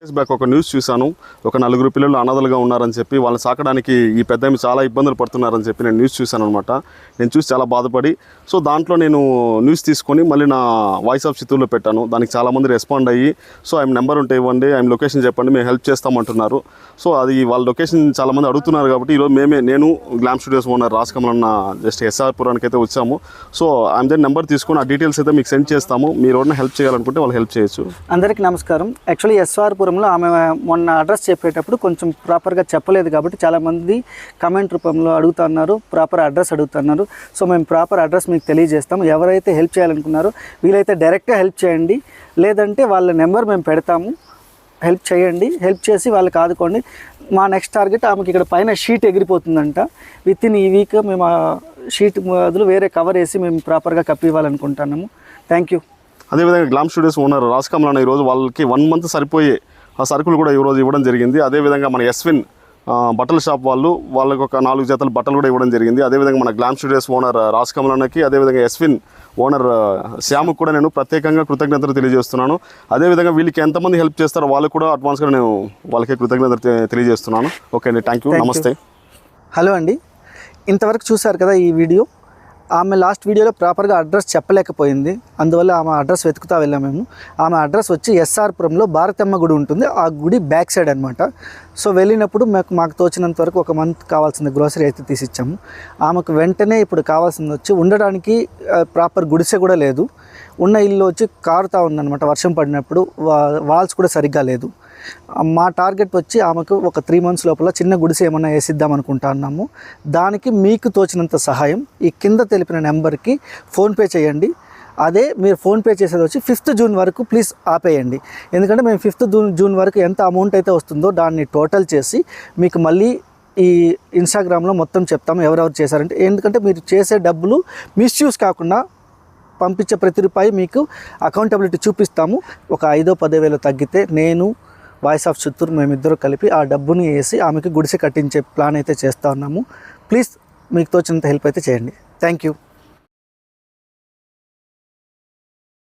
Back ఒక news చూశాను. ఒక 4 పిల్లలు అనాథలుగా ఉన్నారని చెప్పి వాళ్ళని సాకడానికి ఈ పెద్దామె చాలా ఇబ్బందులు పడుతున్నారని చెప్పి నేను న్యూస్ చూశాను అనమాట. నేను చూసి చాలా బాధపడి దాంట్లో నేను న్యూస్ తీసుకొని మళ్ళీ నా వాయిస్ ఆఫ్ చిత్తూరులో పెట్టాను. దానికి చాలామంది రెస్పాండ్ అయ్యి ఆయన నెంబర్ ఉంటే ఇవ్వండి, ఆయన లొకేషన్ చెప్పండి, మేము హెల్ప్ చేస్తామంటున్నారు. అది వాళ్ళ లొకేషన్ చాలామంది అడుగుతున్నారు కాబట్టి ఈరోజు నేను గ్లామ్ స్టూడియోస్ ఓనర్ రాజకమల్ అన్న జస్ట్ ఎస్ఆర్ పురానికి అయితే వచ్చాము. ఆయన దగ్గర నెంబర్ తీసుకొని ఆ డీటెయిల్స్ అయితే మీకు సెండ్ చేస్తాము. మీరు ఎవరైనా హెల్ప్ చేయాలనుకుంటే వాళ్ళు హెల్ప్ చేయొచ్చు. అందరికీ నమస్కారం. యాక్చువల్లీ ఎస్ఆర్ ఆమె మొన్న అడ్రస్ చెప్పేటప్పుడు కొంచెం ప్రాపర్గా చెప్పలేదు కాబట్టి చాలామంది కమెంట్ రూపంలో అడుగుతున్నారు, ప్రాపర్ అడ్రస్ అడుగుతున్నారు. మేము ప్రాపర్ అడ్రస్ మీకు తెలియజేస్తాము. ఎవరైతే హెల్ప్ చేయాలనుకున్నారో వీలైతే డైరెక్ట్గా హెల్ప్ చేయండి, లేదంటే వాళ్ళ నెంబర్ మేము పెడతాము. హెల్ప్ చేయండి, హెల్ప్ చేసి వాళ్ళకి ఆదుకోండి. మా నెక్స్ట్ టార్గెట్ ఆమెకి ఇక్కడ పైన షీట్ ఎగిరిపోతుందంట. విత్ ఇన్ ఈ వీక్ మేము ఆ షీట్ బదులు వేరే కవర్ వేసి మేము ప్రాపర్గా కప్పివ్వాలనుకుంటున్నాము. Thank you. అదేవిధంగా గ్లామ్ స్టూడియోస్ ఓనర్ రాజకమల్ అన్న ఈరోజు వాళ్ళకి 1 మంత్ సరిపోయే ఆ సరుకులు కూడా ఈరోజు ఇవ్వడం జరిగింది. అదేవిధంగా మన ఎస్విన్ బట్టల షాప్ వాళ్ళకి ఒక 4 జతల బట్టలు కూడా ఇవ్వడం జరిగింది. అదేవిధంగా మన గ్లామ్ స్టూడియోస్ ఓనర్ రాజకమల్ అన్నకి, అదేవిధంగా ఎస్విన్ ఓనర్ శ్యాముకు కూడా నేను ప్రత్యేకంగా కృతజ్ఞతలు తెలియజేస్తున్నాను. అదేవిధంగా వీళ్ళకి ఎంతమంది హెల్ప్ చేస్తారో వాళ్ళు కూడా అడ్వాన్స్గా నేను వాళ్ళకి కృతజ్ఞతలు తెలియజేస్తున్నాను. ఓకే అండి, థ్యాంక్ యూ, నమస్తే. హలో అండి, ఇంతవరకు చూశారు కదా ఈ వీడియో. ఆమె లాస్ట్ వీడియోలో ప్రాపర్గా అడ్రస్ చెప్పలేకపోయింది, అందువల్ల ఆమె అడ్రస్ వెతుకుతా వెళ్ళాము మేము. ఆమె అడ్రస్ వచ్చి ఎస్ఆర్ పురంలో భారతమ్మ గుడి ఉంటుంది, ఆ గుడి బ్యాక్ సైడ్ అనమాట. వెళ్ళినప్పుడు మాకు తోచినంత వరకు 1 మంత్ కావాల్సిన గ్రోసరీ అయితే తీసిచ్చాము. ఆమెకు వెంటనే ఇప్పుడు కావాల్సింది వచ్చి ఉండడానికి ప్రాపర్ గుడిసె కూడా లేదు. ఉన్న ఇల్లు వచ్చి కారుతూ ఉందన్నమాట, వర్షం పడినప్పుడు వాల్స్ కూడా సరిగ్గా లేదు. మా టార్గెట్ వచ్చి ఆమెకు ఒక 3 మంత్స్ లోపల చిన్న గుడిసె ఏమన్నా వేసిద్దాం అనుకుంటున్నాము. దానికి మీకు తోచినంత సహాయం ఈ కింద తెలిపిన నెంబర్కి ఫోన్పే చేయండి. అదే మీరు ఫోన్పే చేసేది వచ్చి 5th జూన్ వరకు ప్లీజ్ ఆపేయండి. ఎందుకంటే మేము 5th జూన్ వరకు ఎంత అమౌంట్ అయితే వస్తుందో దాన్ని టోటల్ చేసి మీకు మళ్ళీ ఈ ఇన్స్టాగ్రామ్లో మొత్తం చెప్తాము ఎవరెవరు చేశారంటే. ఎందుకంటే మీరు చేసే డబ్బులు మిస్యూజ్ కాకుండా పంపించే ప్రతి రూపాయి మీకు అకౌంటబిలిటీ చూపిస్తాము. ఒక 5-10 వేలు తగ్గితే నేను వాయిస్ ఆఫ్ చిత్తూరు మేమిద్దరూ కలిపి ఆ డబ్బుని వేసి ఆమెకి గుడిసె కట్టించే ప్లాన్ అయితే చేస్తూ ఉన్నాము. ప్లీజ్ మీకు తోచినంత హెల్ప్ అయితే చేయండి. Thank you.